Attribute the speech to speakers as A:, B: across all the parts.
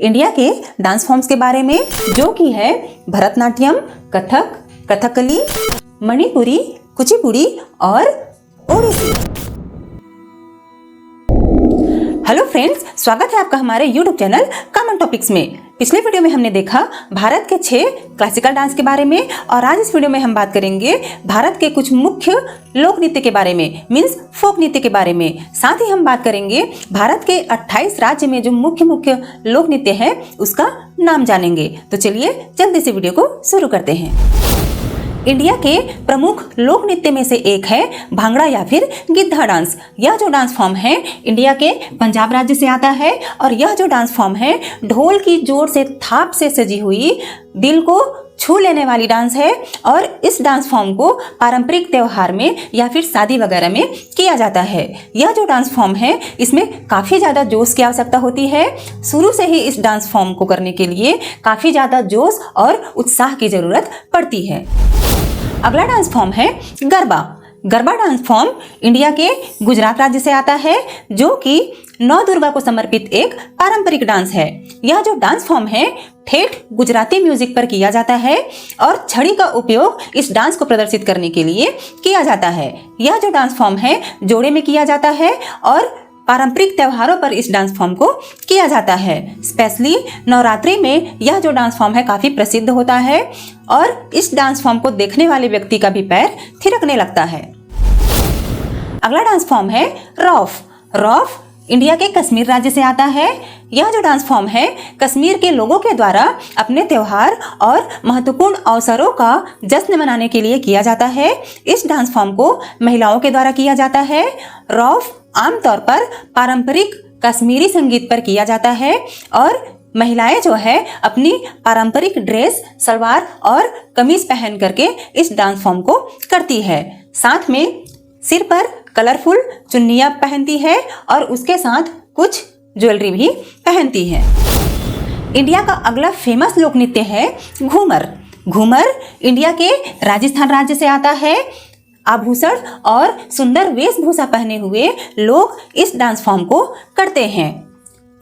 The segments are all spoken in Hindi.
A: इंडिया के डांस फॉर्म्स के बारे में, जो कि है भरतनाट्यम, कथक, कथकली, मणिपुरी, कुचिपुड़ी और ओडिसी। हेलो फ्रेंड्स, स्वागत है आपका हमारे YouTube चैनल कॉमन टॉपिक्स में। पिछले वीडियो में हमने देखा भारत के 6 क्लासिकल डांस के बारे में और आज इस वीडियो में हम बात करेंगे भारत के कुछ मुख्य लोक नृत्य के बारे में, मीन्स फोक नृत्य के बारे में। साथ ही हम बात करेंगे भारत के 28 राज्य में जो मुख्य लोक नृत्य है उसका नाम जानेंगे। तो चलिए जल्दी से वीडियो को शुरू करते हैं। इंडिया के प्रमुख लोक नृत्य में से एक है भांगड़ा या फिर गिद्धा डांस। यह जो डांस फॉर्म है इंडिया के पंजाब राज्य से आता है और यह जो डांस फॉर्म है ढोल की जोर से थाप से सजी हुई, दिल को छू लेने वाली डांस है और इस डांस फॉर्म को पारंपरिक त्योहार में या फिर शादी वगैरह में किया जाता है। यह जो डांस फॉर्म है इसमें काफ़ी ज़्यादा जोश की आवश्यकता होती है। शुरू से ही इस डांस फॉर्म को करने के लिए काफ़ी ज़्यादा जोश और उत्साह की ज़रूरत पड़ती है। अगला डांस फॉर्म है garba. Garba dance form India के गुजरात राज्य से आता है, जो कि नौ दुर्गा को समर्पित एक पारंपरिक डांस है। यह जो डांस फॉर्म है ठेठ गुजराती म्यूजिक पर किया जाता है और छड़ी का उपयोग इस डांस को प्रदर्शित करने के लिए किया जाता है। यह जो डांस फॉर्म है जोड़े में किया जाता है और पारंपरिक त्योहारों पर इस डांस फॉर्म को किया जाता है। स्पेशली नवरात्रि में यह जो डांस फॉर्म है काफ़ी प्रसिद्ध होता है और इस डांस फॉर्म को देखने वाले व्यक्ति का भी पैर थिरकने लगता है। अगला डांस फॉर्म है रौफ। रौफ इंडिया के कश्मीर राज्य से आता है। यह जो डांस फॉर्म है कश्मीर के लोगों के द्वारा अपने त्योहार और महत्वपूर्ण अवसरों का जश्न मनाने के लिए किया जाता है। इस डांस फॉर्म को महिलाओं के द्वारा किया जाता है। रौफ आमतौर पर पारंपरिक कश्मीरी संगीत पर किया जाता है और महिलाएं जो है अपनी पारंपरिक ड्रेस, सलवार और कमीज पहन करके इस डांस फॉर्म को करती है। साथ में सिर पर कलरफुल चुन्नियां पहनती है और उसके साथ कुछ ज्वेलरी भी पहनती है। इंडिया का अगला फेमस लोक नृत्य है घूमर। घूमर इंडिया के राजस्थान राज्य से आता है। आभूषण और सुंदर वेशभूषा पहने हुए लोग इस डांस फॉर्म को करते हैं।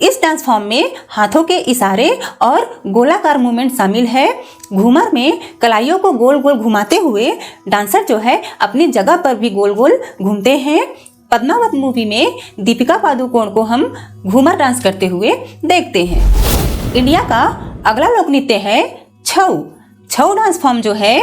A: इस डांस फॉर्म में हाथों के इशारे और गोलाकार मूवमेंट शामिल है। घूमर में कलाइयों को गोल गोल घुमाते हुए डांसर जो है अपनी जगह पर भी गोल गोल घूमते हैं। पद्मावत मूवी में दीपिका पादुकोण को हम घूमर डांस करते हुए देखते हैं। इंडिया का अगला लोक नृत्य है छऊ। छऊ डांस फॉर्म जो है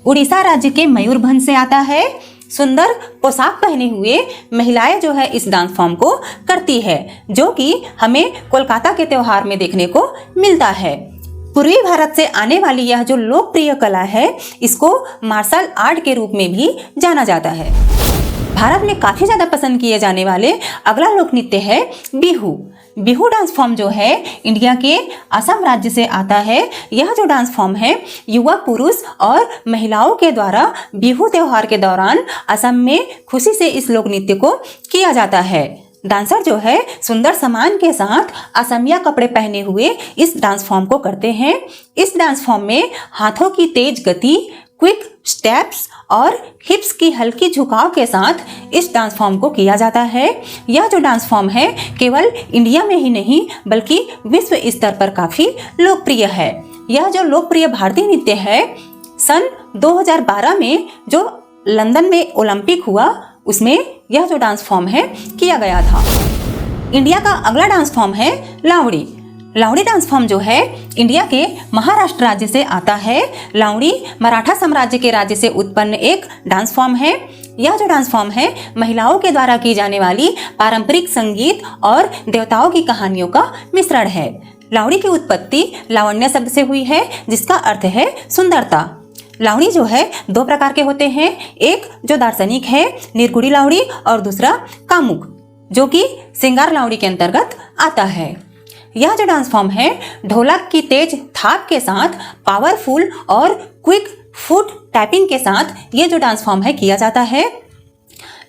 A: उड़ीसा राज्य के मयूरभंज से आता है। सुंदर पोशाक पहने हुए महिलाएं जो है इस डांस फॉर्म को करती है, जो कि हमें कोलकाता के त्योहार में देखने को मिलता है। पूर्वी भारत से आने वाली यह जो लोकप्रिय कला है इसको मार्शल आर्ट के रूप में भी जाना जाता है। भारत में काफ़ी ज़्यादा पसंद किए जाने वाले अगला लोक नृत्य है बिहू। बिहू डांस फॉर्म जो है इंडिया के असम राज्य से आता है। यह जो डांस फॉर्म है युवा पुरुष और महिलाओं के द्वारा बिहू त्योहार के दौरान असम में खुशी से इस लोक नृत्य को किया जाता है। डांसर जो है सुंदर सामान के साथ असमिया कपड़े पहने हुए इस डांस फॉर्म को करते हैं। इस डांस फॉर्म में हाथों की तेज गति, क्विक स्टेप्स और हिप्स की हल्की झुकाव के साथ इस डांस फॉर्म को किया जाता है। यह जो डांस फॉर्म है केवल इंडिया में ही नहीं बल्कि विश्व स्तर पर काफ़ी लोकप्रिय है। यह जो लोकप्रिय भारतीय नृत्य है सन 2012 में जो लंदन में ओलंपिक हुआ उसमें यह जो डांस फॉर्म है किया गया था। इंडिया का अगला डांस फॉर्म है लावड़ी। लावड़ी डांस फॉर्म जो है इंडिया के महाराष्ट्र राज्य से आता है। लावड़ी मराठा साम्राज्य के राज्य से उत्पन्न एक डांस फॉर्म है। यह जो डांस फॉर्म है महिलाओं के द्वारा की जाने वाली पारंपरिक संगीत और देवताओं की कहानियों का मिश्रण है। लावड़ी की उत्पत्ति लावण्य शब्द से हुई है जिसका अर्थ है सुंदरता। लावड़ी जो है 2 प्रकार के होते हैं, एक जो दार्शनिक है निर्गुड़ी लावड़ी और दूसरा कामुक जो कि श्रृंगार लावड़ी के अंतर्गत आता है। यह जो डांस फॉर्म है ढोलक की तेज थाप के साथ पावरफुल और क्विक फुट टैपिंग के साथ ये जो डांस फॉर्म है किया जाता है।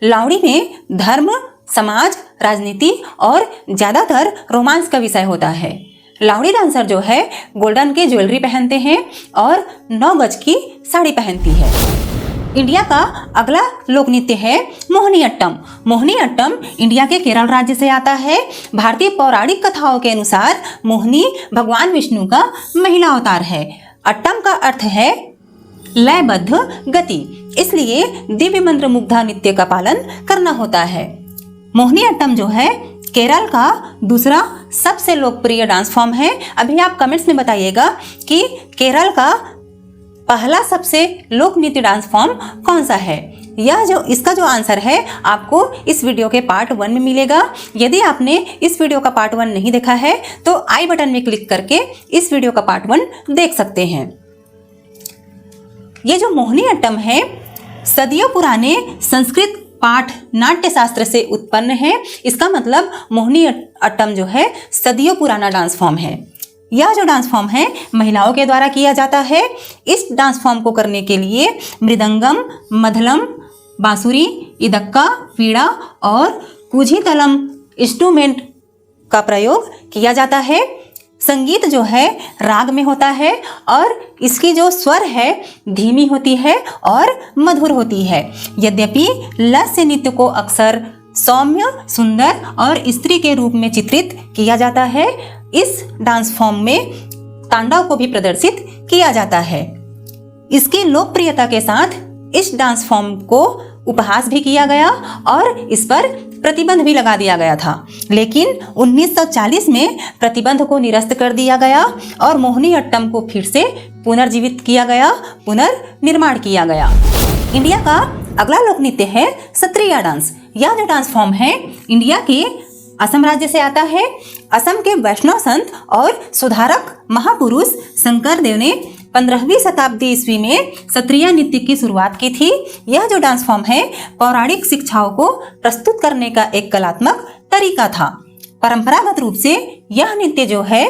A: लावड़ी में धर्म, समाज, राजनीति और ज़्यादातर रोमांस का विषय होता है। लावड़ी डांसर जो है गोल्डन के ज्वेलरी पहनते हैं और 9 गज की साड़ी पहनती है। इंडिया का अगला लोक नृत्य है मोहिनीअट्टम। मोहिनीअट्टम इंडिया के केरल राज्य से आता है। भारतीय पौराणिक कथाओं के अनुसार मोहिनी भगवान विष्णु का महिला अवतार है। अट्टम का अर्थ है लयबद्ध गति, इसलिए दिव्य मंत्र मुग्धा नृत्य का पालन करना होता है। मोहिनीअट्टम जो है केरल का दूसरा सबसे लोकप्रिय डांस फॉर्म है। अभी आप कमेंट्स में बताइएगा कि केरल का पहला सबसे लोक नृत्य डांस फॉर्म कौन सा है। इसका जो आंसर है आपको इस वीडियो के पार्ट 1 में मिलेगा। यदि आपने इस वीडियो का पार्ट 1 नहीं देखा है तो आई बटन में क्लिक करके इस वीडियो का पार्ट 1 देख सकते हैं। ये जो मोहिनीअट्टम है सदियों पुराने संस्कृत पाठ नाट्य शास्त्र से उत्पन्न है। इसका मतलब मोहिनीअट्टम जो है सदियों पुराना डांस फॉर्म है। यह जो डांस फॉर्म है महिलाओं के द्वारा किया जाता है। इस डांस फॉर्म को करने के लिए मृदंगम, मधलम, बांसुरी, इदक्का, वीणा और कुझीतलम इंस्ट्रूमेंट का प्रयोग किया जाता है। संगीत जो है राग में होता है और इसकी जो स्वर है धीमी होती है और मधुर होती है। यद्यपि लास्य नृत्य को अक्सर सौम्य, सुंदर और स्त्री के रूप में चित्रित किया जाता है। इस डांस फॉर्म में तांडव को भी प्रदर्शित किया जाता है। इसकी लोकप्रियता के साथ इस डांस फॉर्म को उपहास भी किया गया और इस पर प्रतिबंध भी लगा दिया गया था, लेकिन 1940 में प्रतिबंध को निरस्त कर दिया गया और मोहिनीअट्टम को फिर से पुनर्जीवित किया गया, पुनर्निर्माण किया गया। इंडिया का अगला लोक नृत्य है सत्रिया डांस। यह जो डांस फॉर्म है इंडिया के असम राज्य से आता है। असम के वैष्णव संत और सुधारक महापुरुष शंकर देव ने 15वीं शताब्दी ईस्वी में सत्रिया नृत्य की शुरुआत की थी। यह जो डांस फॉर्म है पौराणिक शिक्षाओं को प्रस्तुत करने का एक कलात्मक तरीका था। परंपरागत रूप से यह नृत्य जो है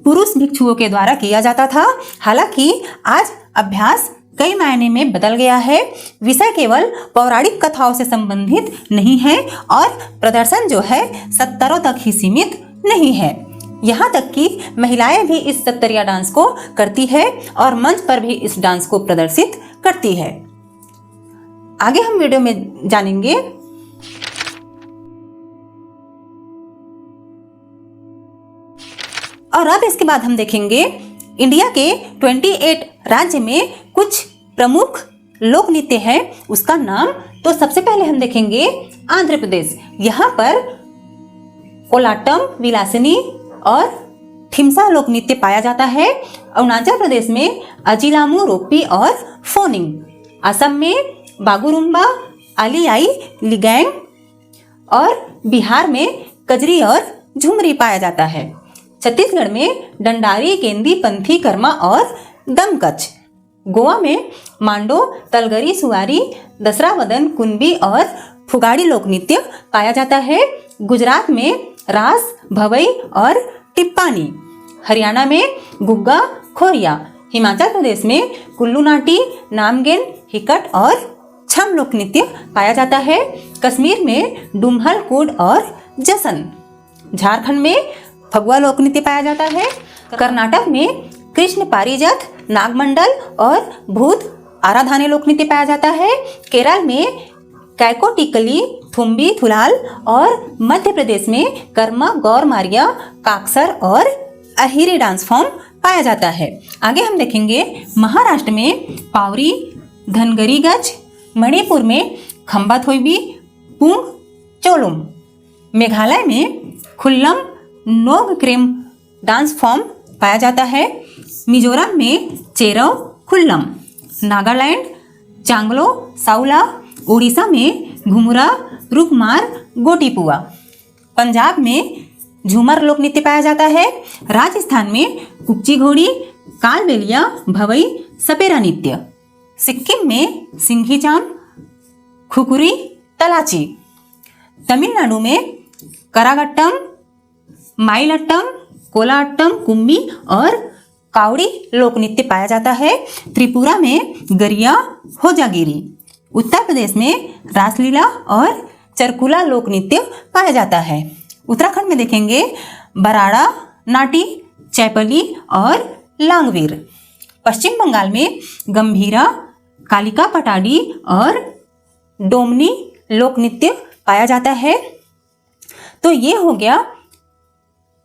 A: पुरुष भिक्षुओं के द्वारा किया जाता था। हालांकि आज अभ्यास कई मायने में बदल गया है। विषय केवल पौराणिक कथाओं से संबंधित नहीं है और प्रदर्शन जो है सत्तरों तक ही सीमित नहीं है। यहाँ तक कि महिलाएं भी इस सत्तरिया डांस को करती है और मंच पर भी इस डांस को प्रदर्शित करती है। आगे हम वीडियो में जानेंगे। और अब इसके बाद हम देखेंगे इंडिया के 28 राज्य में कुछ प्रमुख लोक नृत्य है उसका नाम। तो सबसे पहले हम देखेंगे आंध्र प्रदेश। यहाँ पर कोलाटम, विलासिनी और थिमसा लोक नृत्य पाया जाता है। अरुणाचल प्रदेश में अजिलामू, रोप्पी और फोनिंग। असम में बागुरुम्बा, आलियाई, लिगैंग और बिहार में कजरी और झुमरी पाया जाता है। छत्तीसगढ़ में डंडारी, केंदी, पंथी, कर्मा और दमकच। गोवा में मांडो, तलगरी, सुवारी, दसरावदन, कुंबी और फुगाड़ी लोक नृत्य पाया जाता है। गुजरात में रास, भवई और टिप्पानी। हरियाणा में गुग्गा, खोरिया। हिमाचल प्रदेश में कुल्लू नाटी, नामगेन, हिकट और छम लोक नृत्य पाया जाता है। कश्मीर में डुम्हल, कुड और जसन। झारखंड में फगुआ लोक नृत्य पाया जाता है। कर्नाटक में कृष्ण पारिजात, नागमंडल और भूत आराधना लोक नृत्य पाया जाता है। केरल में कैकोटिकली, थुम्बी, थुलाल और मध्य प्रदेश में कर्मा, गौर मारिया, काक्सर और अहिरी डांस फॉर्म पाया जाता है। आगे हम देखेंगे महाराष्ट्र में पावरी, धनगरी गज। मणिपुर में खम्बा थोइबी, पुंग चोलुम। मेघालय में खुल्लम, नोग क्रेम डांस फॉर्म पाया जाता है। मिजोरम में चेरव, खुल्लम। नागालैंड चांगलो, साउला। उड़ीसा में घुमुरा, रुकमार, गोटीपुआ। पंजाब में झूमर लोक नृत्य पाया जाता है। राजस्थान में कुच्ची घोड़ी, कालबेलिया, भवई, सपेरा नृत्य। सिक्किम में सिंघी चाम, खुकुरी, तलाची। तमिलनाडु में करागट्टम, माइलट्टम, कोलाट्टम, कुम्मी और कावड़ी लोक नृत्य पाया जाता है। त्रिपुरा में गरिया, होजागिरी। उत्तर प्रदेश में रासलीला और चरकुला लोक नृत्य पाया जाता है। उत्तराखंड में देखेंगे बराड़ा, नाटी, चैपली और लांगवीर। पश्चिम बंगाल में गंभीरा, कालिका पटाडी और डोमनी लोक नृत्य पाया जाता है। तो ये हो गया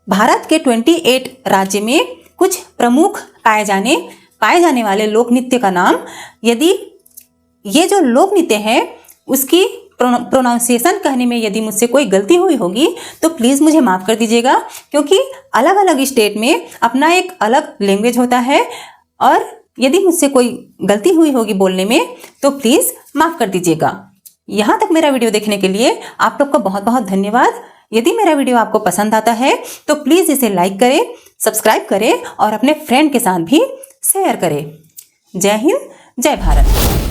A: भारत के 28 राज्य में कुछ प्रमुख पाए जाने वाले लोक नृत्य का नाम। यदि ये जो लोक नृत्य है उसकी प्रोनाउंसिएशन कहने में यदि मुझसे कोई गलती हुई होगी तो प्लीज़ मुझे माफ़ कर दीजिएगा, क्योंकि अलग अलग स्टेट में अपना एक अलग लैंग्वेज होता है और यदि मुझसे कोई गलती हुई होगी बोलने में तो प्लीज़ माफ़ कर दीजिएगा। यहाँ तक मेरा वीडियो देखने के लिए आप लोग का बहुत बहुत धन्यवाद। यदि मेरा वीडियो आपको पसंद आता है तो प्लीज़ इसे लाइक करें, सब्सक्राइब करें और अपने फ्रेंड के साथ भी शेयर करें। जय हिंद, जय भारत।